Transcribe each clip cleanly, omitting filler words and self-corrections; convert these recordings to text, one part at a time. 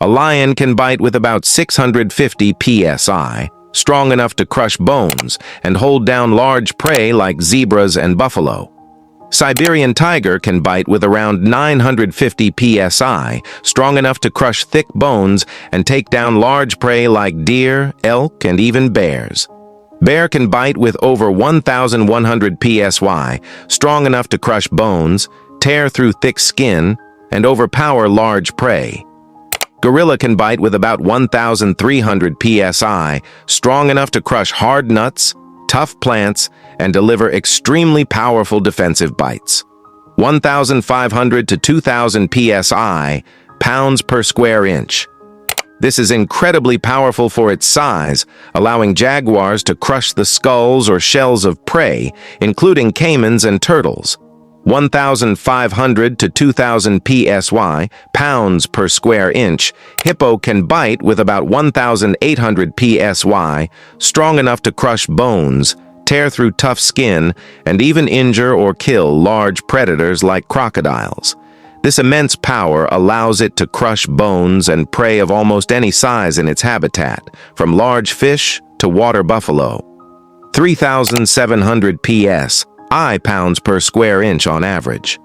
A lion can bite with about 650 psi, strong enough to crush bones and hold down large prey like zebras and buffalo. Siberian tiger can bite with around 950 psi, strong enough to crush thick bones and take down large prey like deer, elk, and even bears. Bear can bite with over 1,100 psi, strong enough to crush bones, tear through thick skin, and overpower large prey. Gorilla can bite with about 1,300 psi, strong enough to crush hard nuts, tough plants, and deliver extremely powerful defensive bites. 1,500 to 2,000 psi, pounds per square inch. This is incredibly powerful for its size, allowing jaguars to crush the skulls or shells of prey, including caimans and turtles. 1,500 to 2,000 psi, pounds per square inch. Hippo can bite with about 1,800 psi, strong enough to crush bones, tear through tough skin, and even injure or kill large predators like crocodiles. This immense power allows it to crush bones and prey of almost any size in its habitat, from large fish to water buffalo. 3,700 psi, pounds per square inch on average.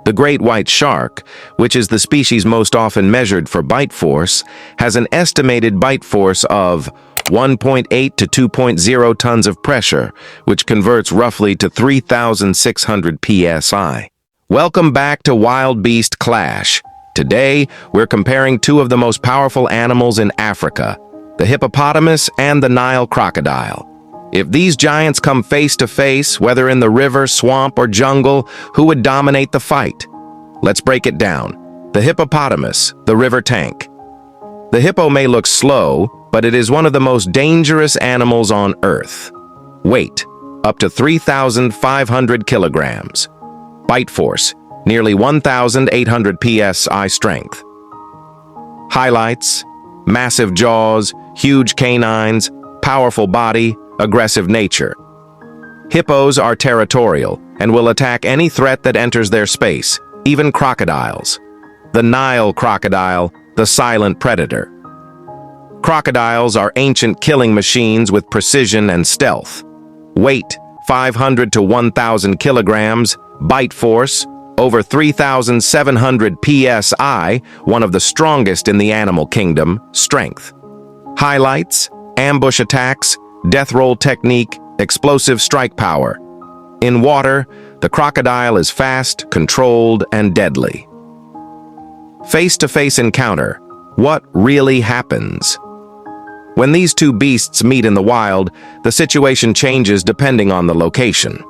The great white shark, which is the species most often measured for bite force, has an estimated bite force of 1.8 to 2.0 tons of pressure, which converts roughly to 3,600 psi. Welcome back to Wild Beast Clash. Today, we're comparing two of the most powerful animals in Africa, the hippopotamus and the Nile crocodile. If these giants come face to face, whether in the river, swamp, or jungle, who would dominate the fight? Let's break it down. The hippopotamus, the river tank. The hippo may look slow, but it is one of the most dangerous animals on Earth. Weight, up to 3,500 kilograms. Bite force, nearly 1,800 psi strength. Highlights: massive jaws, huge canines, powerful body, aggressive nature. Hippos are territorial and will attack any threat that enters their space, even crocodiles. The Nile crocodile, the silent predator. Crocodiles are ancient killing machines with precision and stealth. Weight, 500 to 1,000 kilograms. Bite force, over 3,700 psi, one of the strongest in the animal kingdom. Strength. Highlights: ambush attacks, death roll technique, explosive strike power. In water, the crocodile is fast, controlled, and deadly. Face-to-face encounter. What really happens? When these two beasts meet in the wild, the situation changes depending on the location.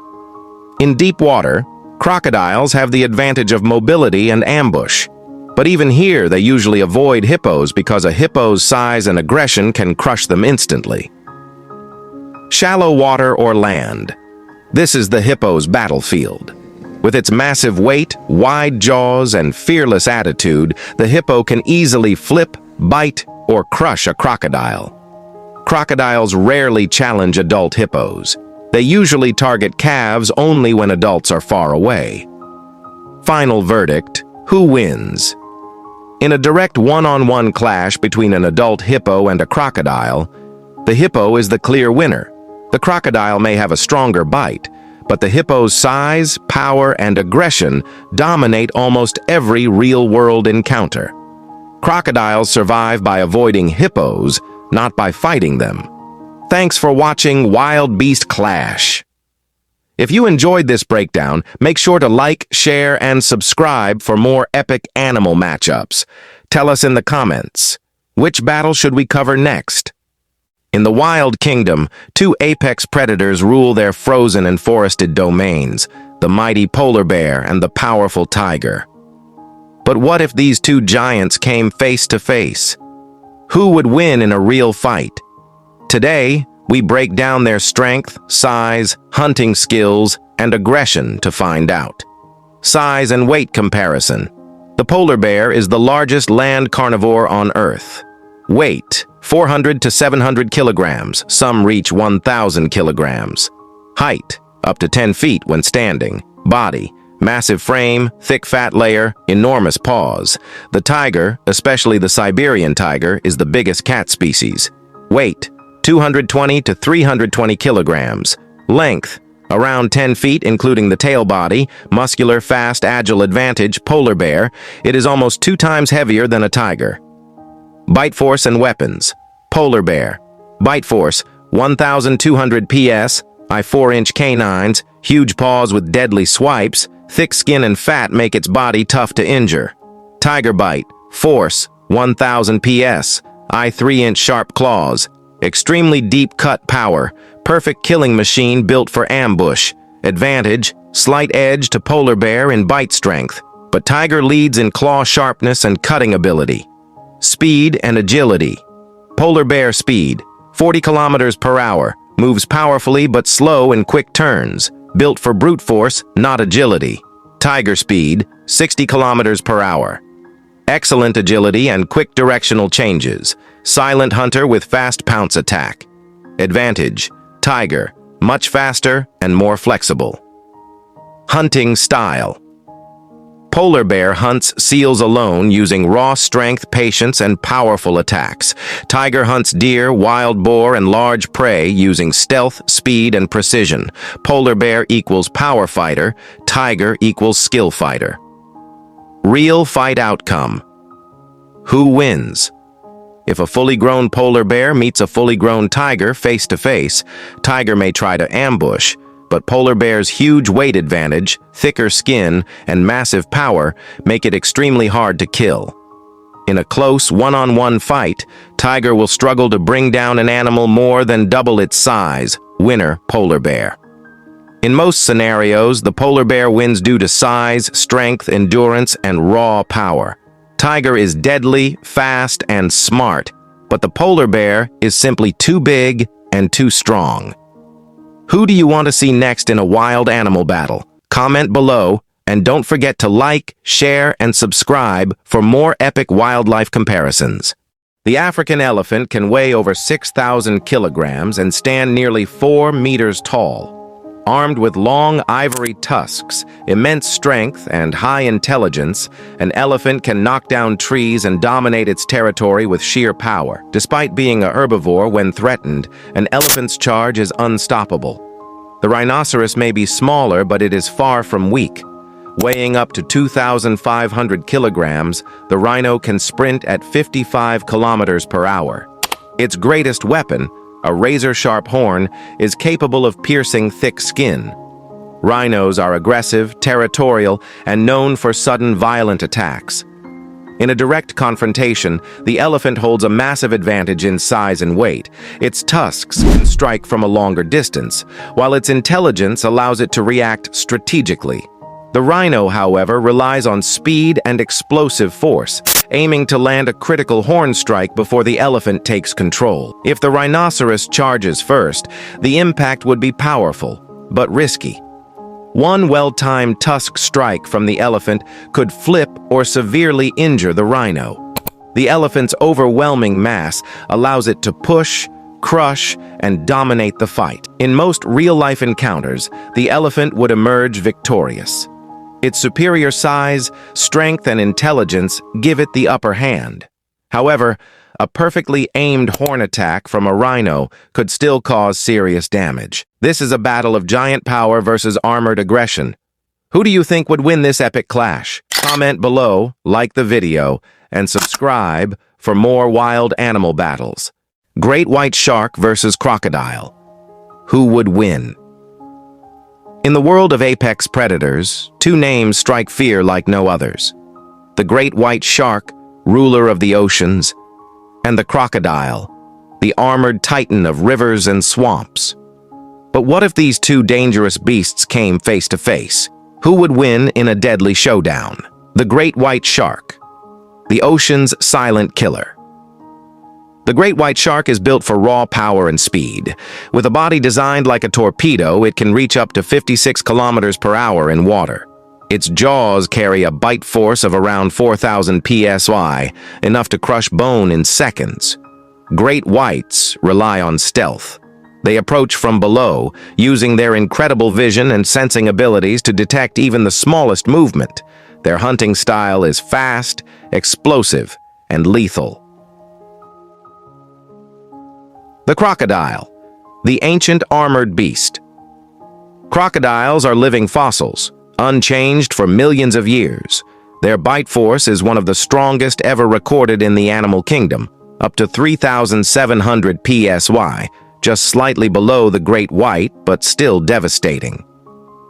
In deep water, crocodiles have the advantage of mobility and ambush. But even here, they usually avoid hippos because a hippo's size and aggression can crush them instantly. Shallow water or land. This is the hippo's battlefield. With its massive weight, wide jaws, and fearless attitude, the hippo can easily flip, bite, or crush a crocodile. Crocodiles rarely challenge adult hippos. They usually target calves only when adults are far away. Final verdict: who wins? In a direct one-on-one clash between an adult hippo and a crocodile, the hippo is the clear winner. The crocodile may have a stronger bite, but the hippo's size, power, and aggression dominate almost every real-world encounter. Crocodiles survive by avoiding hippos, not by fighting them. Thanks for watching Wild Beast Clash. If you enjoyed this breakdown, make sure to like, share, and subscribe for more epic animal matchups. Tell us in the comments, which battle should we cover next? In the Wild Kingdom, two apex predators rule their frozen and forested domains, the mighty polar bear and the powerful tiger. But what if these two giants came face to face? Who would win in a real fight? Today, we break down their strength, size, hunting skills, and aggression to find out. Size and weight comparison. The polar bear is the largest land carnivore on Earth. Weight, 400 to 700 kilograms, some reach 1,000 kilograms. Height, up to 10 feet when standing. Body, Massive frame, thick fat layer, enormous paws. The tiger, especially the Siberian tiger, is the biggest cat species. Weight, 220 to 320 kilograms. Length, around 10 feet including the tail body. Muscular, fast, agile advantage, polar bear. It is almost 2 times heavier than a tiger. Bite force and weapons. Polar bear. Bite force, 1,200 PS, 4-inch canines, huge paws with deadly swipes, thick skin and fat make its body tough to injure. Tiger bite, force, 1,000 PS, 3-inch sharp claws, extremely deep cut power, perfect killing machine built for ambush. Advantage, slight edge to polar bear in bite strength, but tiger leads in claw sharpness and cutting ability. Speed and agility. Polar bear speed, 40 kilometers per hour, moves powerfully but slow in quick turns, built for brute force, not agility. Tiger speed, 60 kilometers per hour. Excellent agility and quick directional changes. Silent hunter with fast pounce attack. Advantage, tiger, much faster and more flexible. Hunting style. Polar bear hunts seals alone using raw strength, patience, and powerful attacks. Tiger hunts deer, wild boar, and large prey using stealth, speed, and precision. Polar bear equals power fighter, tiger equals skill fighter. Real fight outcome. Who wins? If a fully grown polar bear meets a fully grown tiger face to face, tiger may try to ambush, but polar bear's huge weight advantage, thicker skin, and massive power make it extremely hard to kill. In a close one-on-one fight, tiger will struggle to bring down an animal more than double its size. Winner, polar bear. In most scenarios, the polar bear wins due to size, strength, endurance, and raw power. Tiger is deadly, fast, and smart, but the polar bear is simply too big and too strong. Who do you want to see next in a wild animal battle? Comment below, and don't forget to like, share, and subscribe for more epic wildlife comparisons. The African elephant can weigh over 6,000 kilograms and stand nearly 4 meters tall. Armed with long ivory tusks, immense strength, and high intelligence, an elephant can knock down trees and dominate its territory with sheer power. Despite being a herbivore when threatened, an elephant's charge is unstoppable. The rhinoceros may be smaller, but it is far from weak. Weighing up to 2,500 kilograms, the rhino can sprint at 55 kilometers per hour. Its greatest weapon, a razor-sharp horn, is capable of piercing thick skin. Rhinos are aggressive, territorial, and known for sudden violent attacks. In a direct confrontation, the elephant holds a massive advantage in size and weight. Its tusks can strike from a longer distance, while its intelligence allows it to react strategically. The rhino, however, relies on speed and explosive force, aiming to land a critical horn strike before the elephant takes control. If the rhinoceros charges first, the impact would be powerful, but risky. One well-timed tusk strike from the elephant could flip or severely injure the rhino. The elephant's overwhelming mass allows it to push, crush, and dominate the fight. In most real-life encounters, the elephant would emerge victorious. Its superior size, strength, and intelligence give it the upper hand. However, a perfectly aimed horn attack from a rhino could still cause serious damage. This is a battle of giant power versus armored aggression. Who do you think would win this epic clash? Comment below, like the video, and subscribe for more wild animal battles. Great white shark versus crocodile. Who would win? In the world of apex predators, 2 names strike fear like no others. The great white shark, ruler of the oceans, and the crocodile, the armored titan of rivers and swamps. But what if these 2 dangerous beasts came face to face? Who would win in a deadly showdown? The great white shark, the ocean's silent killer. The great white shark is built for raw power and speed. With a body designed like a torpedo, it can reach up to 56 kilometers per hour in water. Its jaws carry a bite force of around 4,000 psi, enough to crush bone in seconds. Great whites rely on stealth. They approach from below, using their incredible vision and sensing abilities to detect even the smallest movement. Their hunting style is fast, explosive, and lethal. The crocodile, the ancient armored beast. Crocodiles are living fossils, unchanged for millions of years. Their bite force is one of the strongest ever recorded in the animal kingdom, up to 3,700 psi, just slightly below the great white, but still devastating.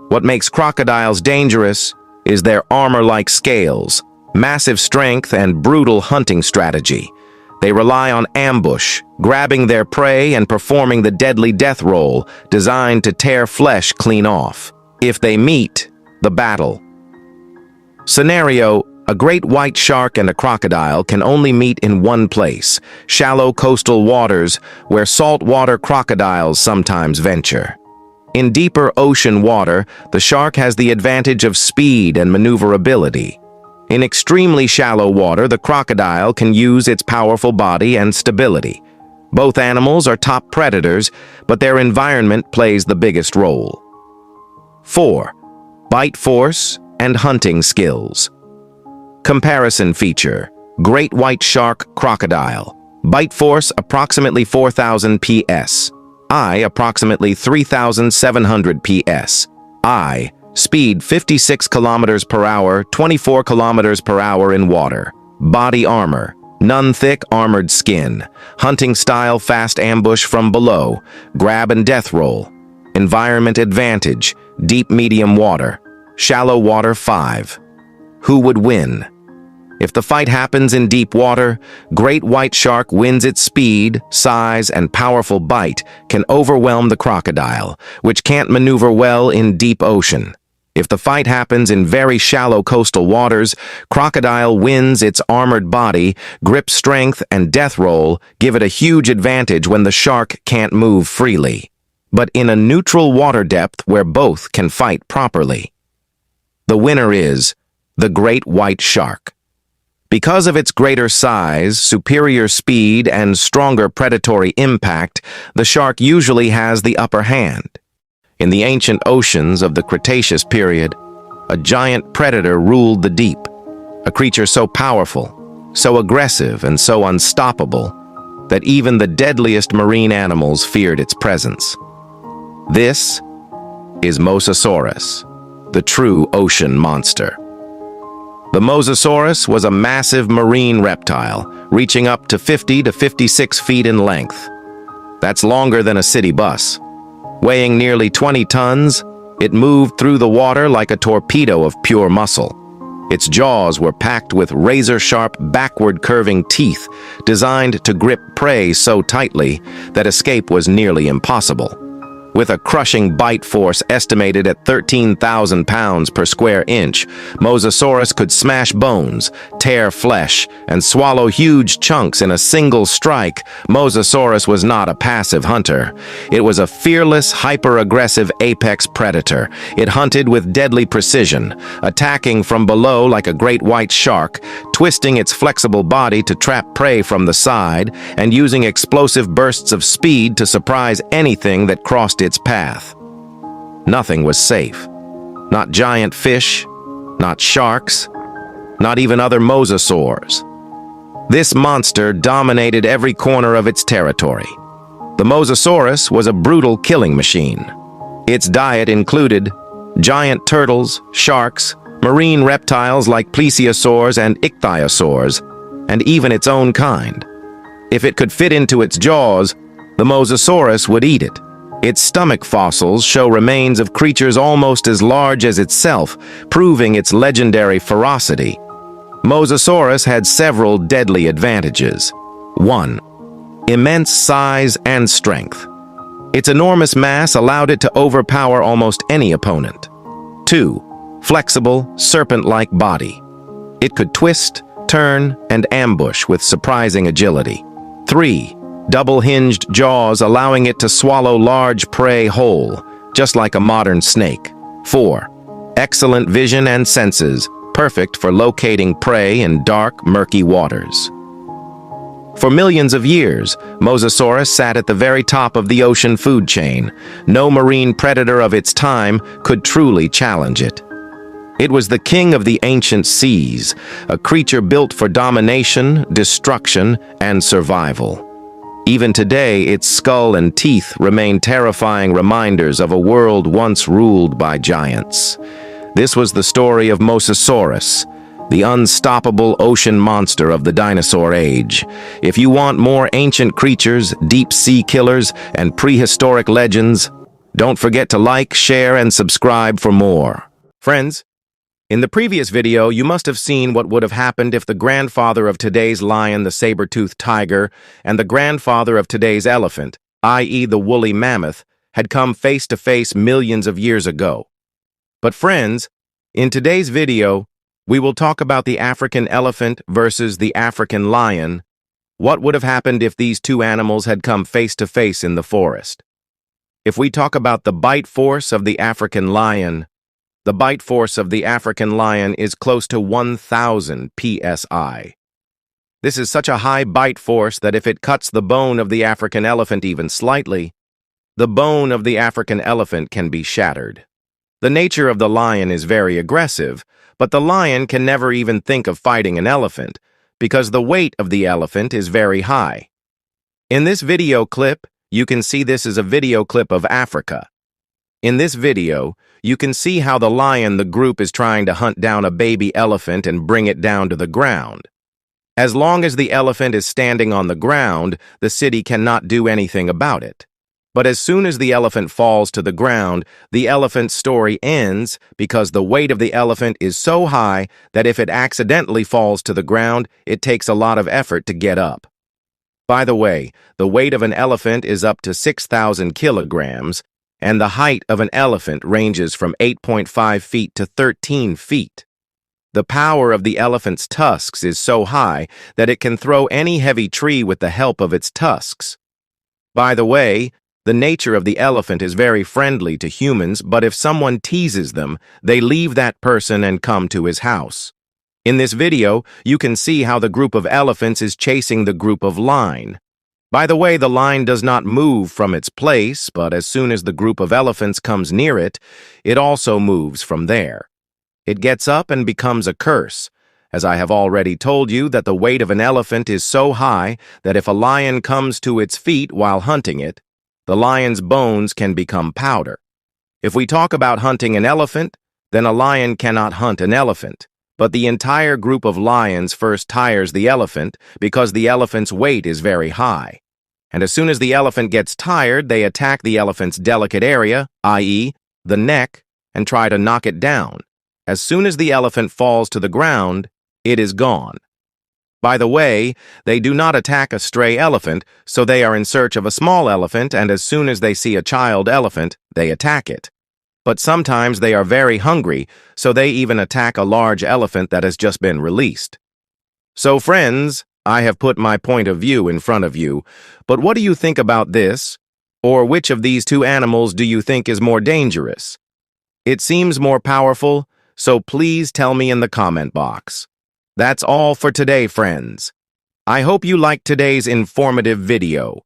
What makes crocodiles dangerous is their armor-like scales, massive strength, and brutal hunting strategy. They rely on ambush, grabbing their prey and performing the deadly death roll, designed to tear flesh clean off. If they meet, the battle. Scenario: a great white shark and a crocodile can only meet in one place, shallow coastal waters where saltwater crocodiles sometimes venture. In deeper ocean water, the shark has the advantage of speed and maneuverability. In extremely shallow water, the crocodile can use its powerful body and stability. Both animals are top predators, but their environment plays the biggest role. 4. Bite force and hunting skills. Comparison feature: great white shark, crocodile. Bite force approximately 4,000 ps. I approximately 3,700 ps. I speed 56 kilometers per hour, 24 kilometers per hour in water. Body armor: none thick armored skin. Hunting style: fast ambush from below. Grab and death roll. Environment advantage: deep medium water. Shallow water 5. Who would win? If the fight happens in deep water, great white shark wins. Its speed, size, and powerful bite can overwhelm the crocodile, which can't maneuver well in deep ocean. If the fight happens in very shallow coastal waters, crocodile wins. Its armored body, grip strength, and death roll give it a huge advantage when the shark can't move freely. But in a neutral water depth where both can fight properly, the winner is the great white shark. Because of its greater size, superior speed, and stronger predatory impact, the shark usually has the upper hand. In the ancient oceans of the Cretaceous period, a giant predator ruled the deep, a creature so powerful, so aggressive, and so unstoppable that even the deadliest marine animals feared its presence. This is Mosasaurus, the true ocean monster. The Mosasaurus was a massive marine reptile, reaching up to 50 to 56 feet in length. That's longer than a city bus. Weighing nearly 20 tons, it moved through the water like a torpedo of pure muscle. Its jaws were packed with razor-sharp, backward-curving teeth, designed to grip prey so tightly that escape was nearly impossible. With a crushing bite force estimated at 13,000 pounds per square inch, Mosasaurus could smash bones, tear flesh, and swallow huge chunks in a single strike. Mosasaurus was not a passive hunter. It was a fearless, hyper-aggressive apex predator. It hunted with deadly precision, attacking from below like a great white shark, twisting its flexible body to trap prey from the side, and using explosive bursts of speed to surprise anything that crossed its path. Nothing was safe. Not giant fish, not sharks, not even other mosasaurs. This monster dominated every corner of its territory. The Mosasaurus was a brutal killing machine. Its diet included giant turtles, sharks, marine reptiles like plesiosaurs and ichthyosaurs, and even its own kind. If it could fit into its jaws, the Mosasaurus would eat it. Its stomach fossils show remains of creatures almost as large as itself, proving its legendary ferocity. Mosasaurus had several deadly advantages. 1. Immense size and strength. Its enormous mass allowed it to overpower almost any opponent. 2. Flexible, serpent-like body. It could twist, turn, and ambush with surprising agility. 3. Double-hinged jaws allowing it to swallow large prey whole, just like a modern snake. 4. Excellent vision and senses, perfect for locating prey in dark, murky waters. For millions of years, Mosasaurus sat at the very top of the ocean food chain. No marine predator of its time could truly challenge it. It was the king of the ancient seas, a creature built for domination, destruction, and survival. Even today, its skull and teeth remain terrifying reminders of a world once ruled by giants. This was the story of Mosasaurus, the unstoppable ocean monster of the dinosaur age. If you want more ancient creatures, deep-sea killers, and prehistoric legends, don't forget to like, share, and subscribe for more. Friends, in the previous video, you must have seen what would have happened if the grandfather of today's lion, the saber-tooth tiger, and the grandfather of today's elephant, i.e. the woolly mammoth, had come face to face millions of years ago. But friends, in today's video, we will talk about the African elephant versus the African lion. What would have happened if these two animals had come face to face in the forest? If we talk about the bite force of the African lion, the bite force of the African lion is close to 1,000 psi. This is such a high bite force that if it cuts the bone of the African elephant even slightly, the bone of the African elephant can be shattered. The nature of the lion is very aggressive, but the lion can never even think of fighting an elephant because the weight of the elephant is very high. In this video clip, you can see this is a video clip of Africa. In this video, you can see how the lion, the group, is trying to hunt down a baby elephant and bring it down to the ground. As long as the elephant is standing on the ground, the city cannot do anything about it. But as soon as the elephant falls to the ground, the elephant's story ends because the weight of the elephant is so high that if it accidentally falls to the ground, it takes a lot of effort to get up. By the way, the weight of an elephant is up to 6,000 kilograms, and the height of an elephant ranges from 8.5 feet to 13 feet. The power of the elephant's tusks is so high that it can throw any heavy tree with the help of its tusks. By the way, the nature of the elephant is very friendly to humans, but if someone teases them, they leave that person and come to his house. In this video, you can see how the group of elephants is chasing the group of lion. By the way, the lion does not move from its place, but as soon as the group of elephants comes near it, it also moves from there. It gets up and becomes a curse, as I have already told you that the weight of an elephant is so high that if a lion comes to its feet while hunting it, the lion's bones can become powder. If we talk about hunting an elephant, then a lion cannot hunt an elephant. But the entire group of lions first tires the elephant because the elephant's weight is very high. And as soon as the elephant gets tired, they attack the elephant's delicate area, i.e., the neck, and try to knock it down. As soon as the elephant falls to the ground, it is gone. By the way, they do not attack a stray elephant, so they are in search of a small elephant, and as soon as they see a child elephant, they attack it. But sometimes they are very hungry, so they even attack a large elephant that has just been released. So friends, I have put my point of view in front of you, but what do you think about this? Or which of these two animals do you think is more dangerous? It seems more powerful, so please tell me in the comment box. That's all for today, friends. I hope you liked today's informative video.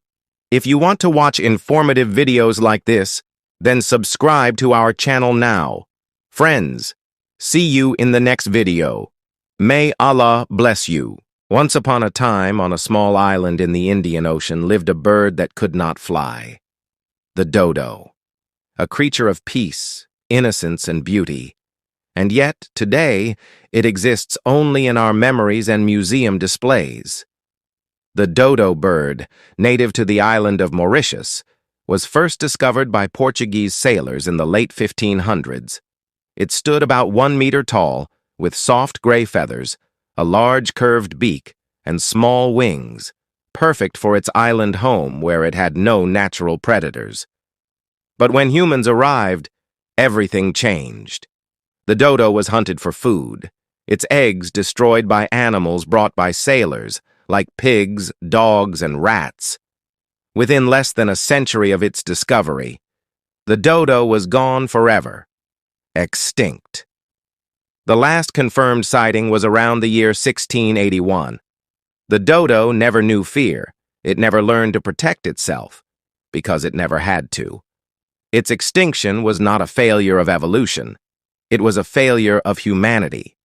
If you want to watch informative videos like this, then subscribe to our channel now. Friends, see you in the next video. May Allah bless you. Once upon a time, on a small island in the Indian Ocean, lived a bird that could not fly. The dodo. A creature of peace, innocence, and beauty. And yet, today, it exists only in our memories and museum displays. The dodo bird, native to the island of Mauritius, was first discovered by Portuguese sailors in the late 1500s. It stood about 1 meter tall, with soft gray feathers, a large curved beak, and small wings, perfect for its island home where it had no natural predators. But when humans arrived, everything changed. The dodo was hunted for food, its eggs destroyed by animals brought by sailors, like pigs, dogs, and rats. Within less than a century of its discovery, the dodo was gone forever, extinct. The last confirmed sighting was around the year 1681. The dodo never knew fear. It never learned to protect itself, because it never had to. Its extinction was not a failure of evolution. It was a failure of humanity.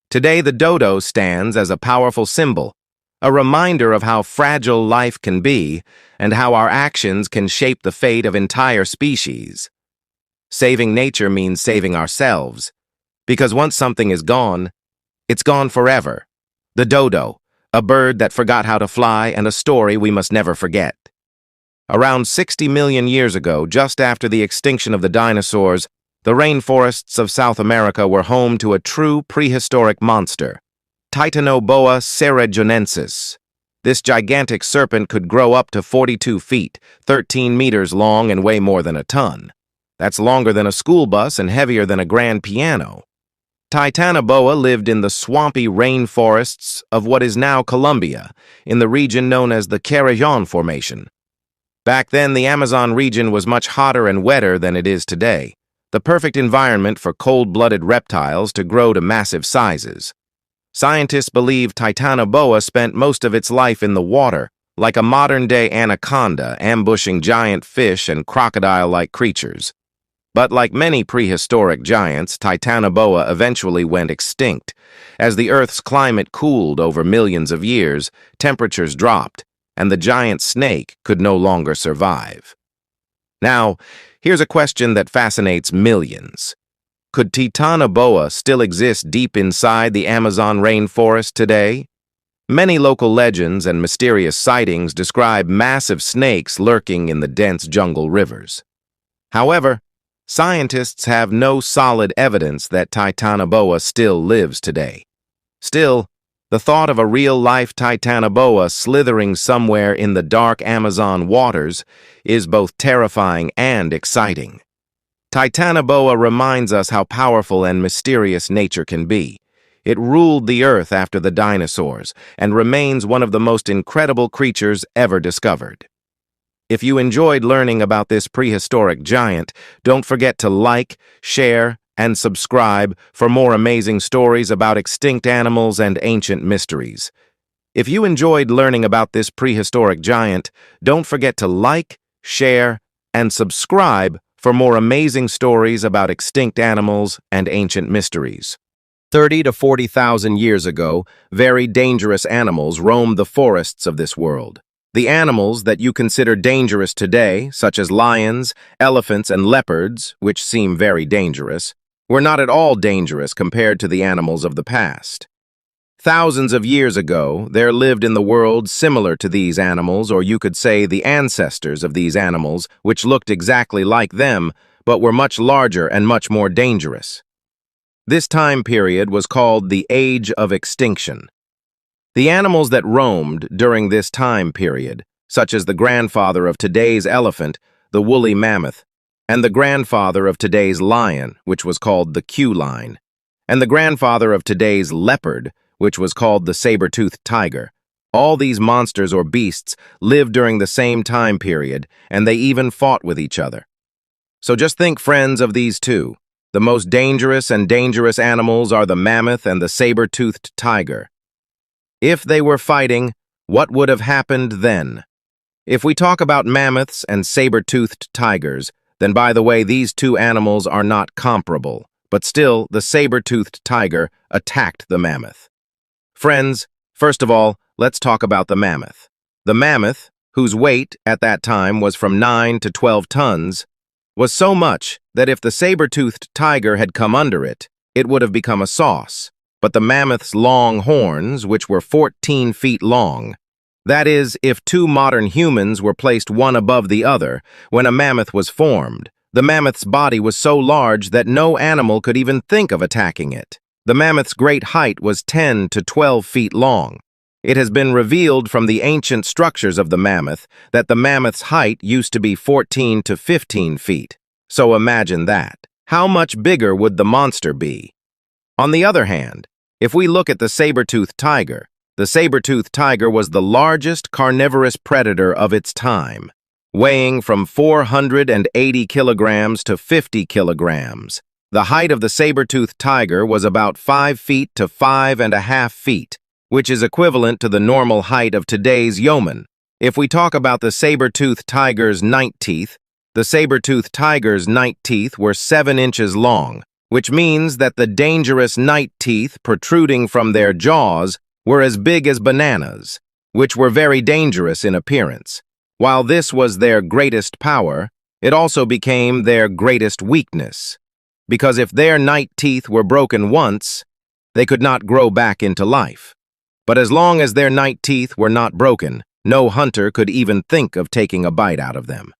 Today, the dodo stands as a powerful symbol, a reminder of how fragile life can be and how our actions can shape the fate of entire species. Saving nature means saving ourselves, because once something is gone, it's gone forever. The dodo, a bird that forgot how to fly and a story we must never forget. Around 60 million years ago, just after the extinction of the dinosaurs, the rainforests of South America were home to a true prehistoric monster, Titanoboa cerrejonensis. This gigantic serpent could grow up to 42 feet, 13 meters long, and weigh more than a ton. That's longer than a school bus and heavier than a grand piano. Titanoboa lived in the swampy rainforests of what is now Colombia, in the region known as the Carillon Formation. Back then, the Amazon region was much hotter and wetter than it is today, the perfect environment for cold-blooded reptiles to grow to massive sizes. Scientists believe Titanoboa spent most of its life in the water, like a modern-day anaconda, ambushing giant fish and crocodile-like creatures. But like many prehistoric giants, Titanoboa eventually went extinct. As the Earth's climate cooled over millions of years, temperatures dropped, and the giant snake could no longer survive. Now, here's a question that fascinates millions. Could Titanoboa still exist deep inside the Amazon rainforest today? Many local legends and mysterious sightings describe massive snakes lurking in the dense jungle rivers. However, scientists have no solid evidence that Titanoboa still lives today. Still, the thought of a real-life Titanoboa slithering somewhere in the dark Amazon waters is both terrifying and exciting. Titanoboa reminds us how powerful and mysterious nature can be. It ruled the earth after the dinosaurs and remains one of the most incredible creatures ever discovered. If you enjoyed learning about this prehistoric giant, don't forget to like, share, and subscribe for more amazing stories about extinct animals and ancient mysteries. If you enjoyed learning about this prehistoric giant, don't forget to like, share, and subscribe for more amazing stories about extinct animals and ancient mysteries. 30 to 40,000 years ago, very dangerous animals roamed the forests of this world. The animals that you consider dangerous today, such as lions, elephants, and leopards, which seem very dangerous, were not at all dangerous compared to the animals of the past. Thousands of years ago, there lived in the world similar to these animals, or you could say the ancestors of these animals, which looked exactly like them, but were much larger and much more dangerous. This time period was called the Age of Extinction. The animals that roamed during this time period, such as the grandfather of today's elephant, the woolly mammoth, and the grandfather of today's lion, which was called the Q-line, and the grandfather of today's leopard, which was called the saber-tooth tiger. All these monsters or beasts lived during the same time period, and they even fought with each other. So just think, friends, of these two. The most dangerous and dangerous animals are the mammoth and the saber-toothed tiger. If they were fighting, what would have happened then? If we talk about mammoths and saber-toothed tigers, then by the way, these two animals are not comparable, but still, the saber-toothed tiger attacked the mammoth. Friends, first of all, let's talk about the mammoth. The mammoth, whose weight at that time was from 9 to 12 tons, was so much that if the saber-toothed tiger had come under it, it would have become a sauce. But the mammoth's long horns, which were 14 feet long, that is, if two modern humans were placed one above the other when a mammoth was formed, the mammoth's body was so large that no animal could even think of attacking it. The mammoth's great height was 10 to 12 feet long. It has been revealed from the ancient structures of the mammoth that the mammoth's height used to be 14 to 15 feet. So imagine that. How much bigger would the monster be? On the other hand, if we look at the saber-toothed tiger, the saber-toothed tiger was the largest carnivorous predator of its time, weighing from 480 kilograms to 50 kilograms. The height of the saber-toothed tiger was about 5 feet to 5.5 feet, which is equivalent to the normal height of today's yeoman. If we talk about the saber-tooth tiger's night teeth, the saber-tooth tiger's night teeth were 7 inches long, which means that the dangerous night teeth protruding from their jaws were as big as bananas, which were very dangerous in appearance. While this was their greatest power, it also became their greatest weakness, because if their night teeth were broken once, they could not grow back into life. But as long as their night teeth were not broken, no hunter could even think of taking a bite out of them.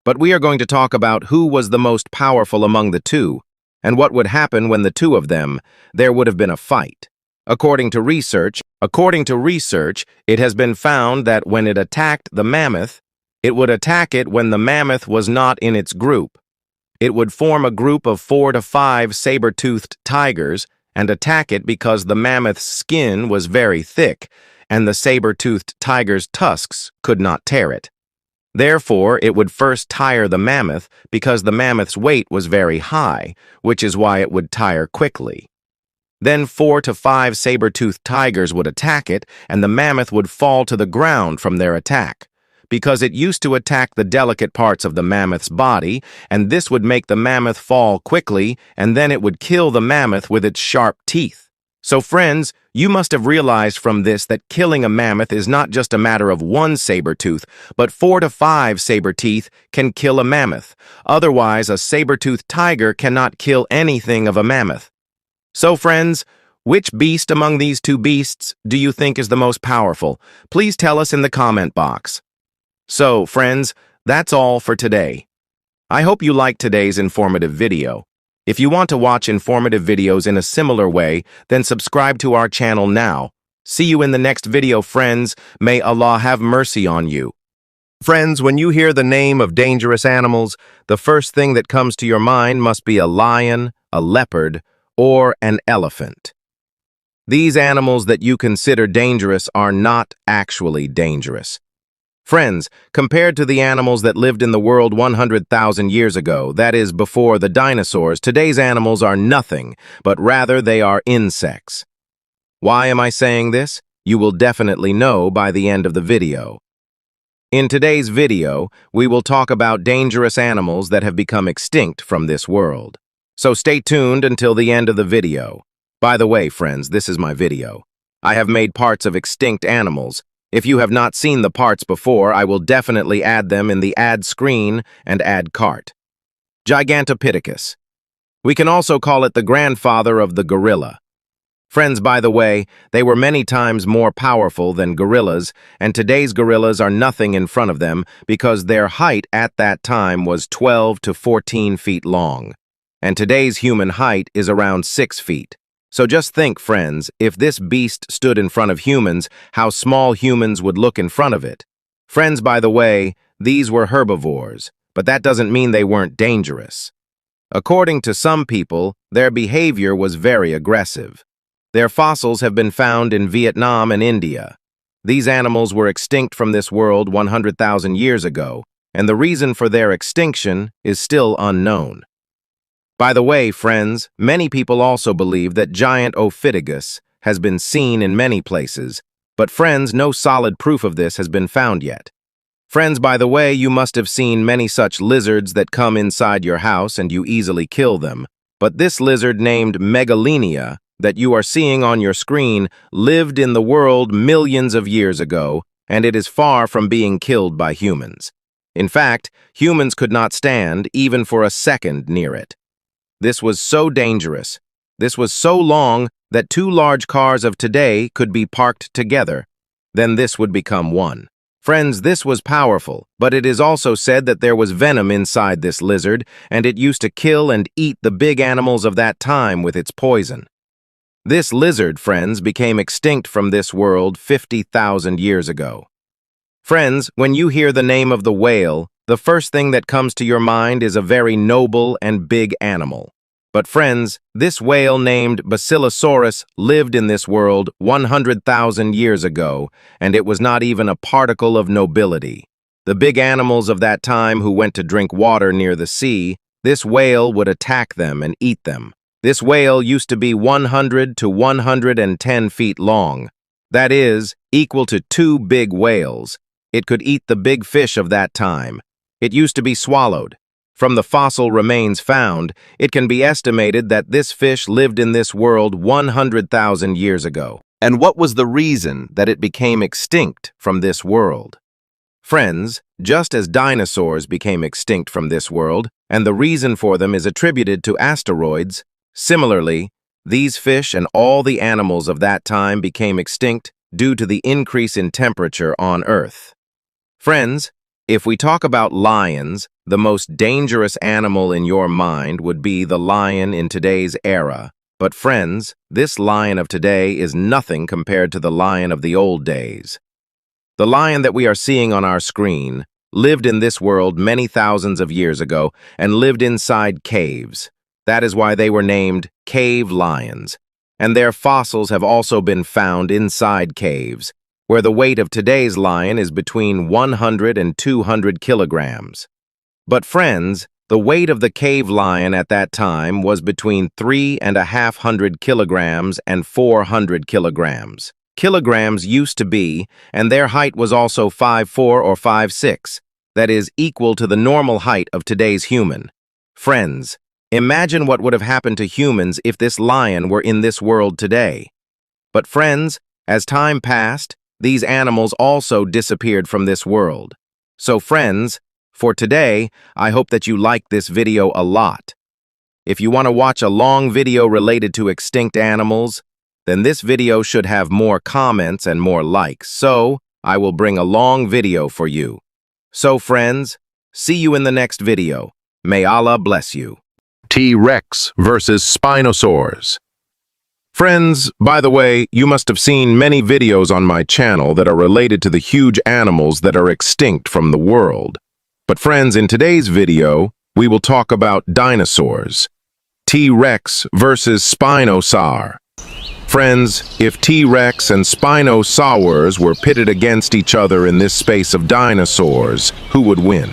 But we are going to talk about who was the most powerful among the two, and what would happen when the two of them, there would have been a fight. According to research, it has been found that when it attacked the mammoth, it would attack it when the mammoth was not in its group. It would form a group of 4 to 5 saber-toothed tigers and attack it because the mammoth's skin was very thick, and the saber-toothed tiger's tusks could not tear it. Therefore, it would first tire the mammoth because the mammoth's weight was very high, which is why it would tire quickly. Then 4 to 5 saber-toothed tigers would attack it, and the mammoth would fall to the ground from their attack, because it used to attack the delicate parts of the mammoth's body, and this would make the mammoth fall quickly, and then it would kill the mammoth with its sharp teeth. So friends, you must have realized from this that killing a mammoth is not just a matter of one saber-tooth, but 4 to 5 saber-teeth can kill a mammoth. Otherwise, a saber-toothed tiger cannot kill anything of a mammoth. So friends, which beast among these two beasts do you think is the most powerful? Please tell us in the comment box. So, friends, that's all for today. I hope you liked today's informative video. If you want to watch informative videos in a similar way, then subscribe to our channel now. See you in the next video, friends. May Allah have mercy on you. Friends, when you hear the name of dangerous animals, the first thing that comes to your mind must be a lion, a leopard, or an elephant. These animals that you consider dangerous are not actually dangerous. Friends, compared to the animals that lived in the world 100,000 years ago, that is, before the dinosaurs, today's animals are nothing, but rather they are insects. Why am I saying this? You will definitely know by the end of the video. In today's video, we will talk about dangerous animals that have become extinct from this world. So stay tuned until the end of the video. By the way, friends, this is my video. I have made parts of extinct animals. If you have not seen the parts before, I will definitely add them in the add screen and add cart. Gigantopithecus. We can also call it the grandfather of the gorilla. Friends, by the way, they were many times more powerful than gorillas, and today's gorillas are nothing in front of them because their height at that time was 12 to 14 feet long, and today's human height is around 6 feet. So just think, friends, if this beast stood in front of humans, how small humans would look in front of it. Friends, by the way, these were herbivores, but that doesn't mean they weren't dangerous. According to some people, their behavior was very aggressive. Their fossils have been found in Vietnam and India. These animals were extinct from this world 100,000 years ago, and the reason for their extinction is still unknown. By the way, friends, many people also believe that giant Ophidigus has been seen in many places, but friends, no solid proof of this has been found yet. Friends, by the way, you must have seen many such lizards that come inside your house and you easily kill them, but this lizard named Megalodon that you are seeing on your screen lived in the world millions of years ago, and it is far from being killed by humans. In fact, humans could not stand even for a second near it. This was so dangerous. This was so long that 2 large cars of today could be parked together. Then this would become one. Friends, this was powerful, but it is also said that there was venom inside this lizard, and it used to kill and eat the big animals of that time with its poison. This lizard, friends, became extinct from this world 50,000 years ago. Friends, when you hear the name of the whale, the first thing that comes to your mind is a very noble and big animal. But friends, this whale named Basilosaurus lived in this world 100,000 years ago, and it was not even a particle of nobility. The big animals of that time who went to drink water near the sea, this whale would attack them and eat them. This whale used to be 100 to 110 feet long. That is, equal to 2 big whales. It could eat the big fish of that time. It used to be swallowed. From the fossil remains found, it can be estimated that this fish lived in this world 100,000 years ago. And what was the reason that it became extinct from this world? Friends, just as dinosaurs became extinct from this world, and the reason for them is attributed to asteroids, similarly, these fish and all the animals of that time became extinct due to the increase in temperature on Earth. Friends, if we talk about lions, the most dangerous animal in your mind would be the lion in today's era. But friends, this lion of today is nothing compared to the lion of the old days. The lion that we are seeing on our screen lived in this world many thousands of years ago and lived inside caves. That is why they were named cave lions. And their fossils have also been found inside caves, where the weight of today's lion is between 100 and 200 kilograms. But friends, the weight of the cave lion at that time was between 350 kilograms and 400 kilograms. Kilograms used to be, and their height was also 5'4" or 5'6", that is equal to the normal height of today's human. Friends, imagine what would have happened to humans if this lion were in this world today. But friends, as time passed, these animals also disappeared from this world. So friends, for today, I hope that you like this video a lot. If you want to watch a long video related to extinct animals, then this video should have more comments and more likes, so I will bring a long video for you. So friends, see you in the next video. May Allah bless you. T-Rex versus Spinosaurus. Friends, by the way, you must have seen many videos on my channel that are related to the huge animals that are extinct from the world. But friends, in today's video, we will talk about dinosaurs. T-Rex versus Spinosaurus. Friends, if T-Rex and Spinosaurus were pitted against each other in this space of dinosaurs, who would win?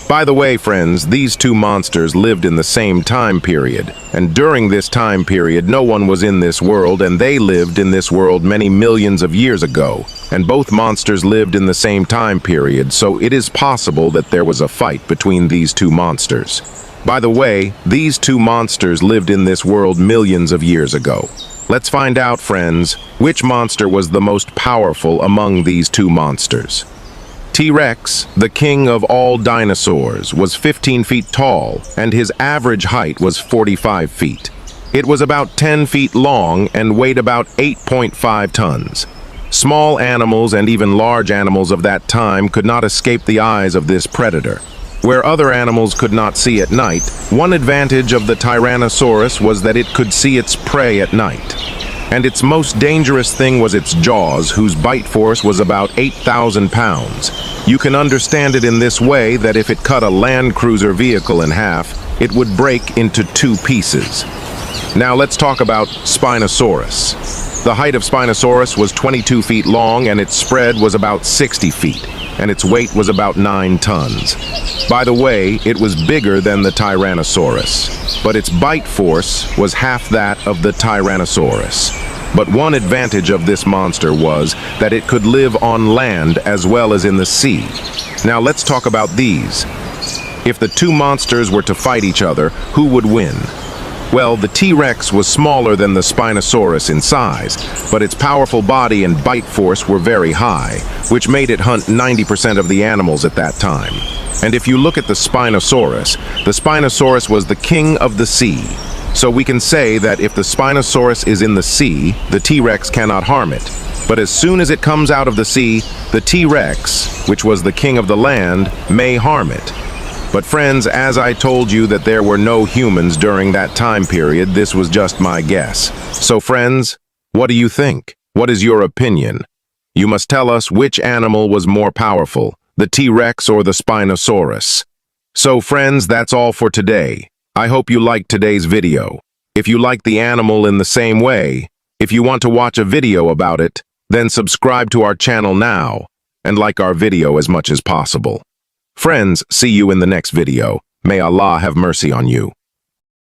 By the way, friends, these two monsters lived in the same time period, and during this time period, no one was in this world, and they lived in this world many millions of years ago, and both monsters lived in the same time period, so it is possible that there was a fight between these two monsters. By the way, these two monsters lived in this world millions of years ago. Let's find out, friends, which monster was the most powerful among these two monsters. T-Rex, the king of all dinosaurs, was 15 feet tall, and his average height was 45 feet. It was about 10 feet long and weighed about 8.5 tons. Small animals and even large animals of that time could not escape the eyes of this predator. Where other animals could not see at night, one advantage of the Tyrannosaurus was that it could see its prey at night. And its most dangerous thing was its jaws, whose bite force was about 8,000 pounds. You can understand it in this way that if it cut a Land Cruiser vehicle in half, it would break into 2 pieces. Now let's talk about Spinosaurus. The height of Spinosaurus was 22 feet long and its spread was about 60 feet, and its weight was about 9 tons. By the way, it was bigger than the Tyrannosaurus, but its bite force was half that of the Tyrannosaurus. But one advantage of this monster was that it could live on land as well as in the sea. Now let's talk about these. If the two monsters were to fight each other, who would win? Well, the T-Rex was smaller than the Spinosaurus in size, but its powerful body and bite force were very high, which made it hunt 90% of the animals at that time. And if you look at the Spinosaurus was the king of the sea. So we can say that if the Spinosaurus is in the sea, the T-Rex cannot harm it. But as soon as it comes out of the sea, the T-Rex, which was the king of the land, may harm it. But friends, as I told you that there were no humans during that time period, this was just my guess. So friends, what do you think? What is your opinion? You must tell us which animal was more powerful, the T-Rex or the Spinosaurus. So friends, that's all for today. I hope you liked today's video. If you like the animal in the same way, if you want to watch a video about it, then subscribe to our channel now and like our video as much as possible. Friends, see you in the next video. May Allah have mercy on you.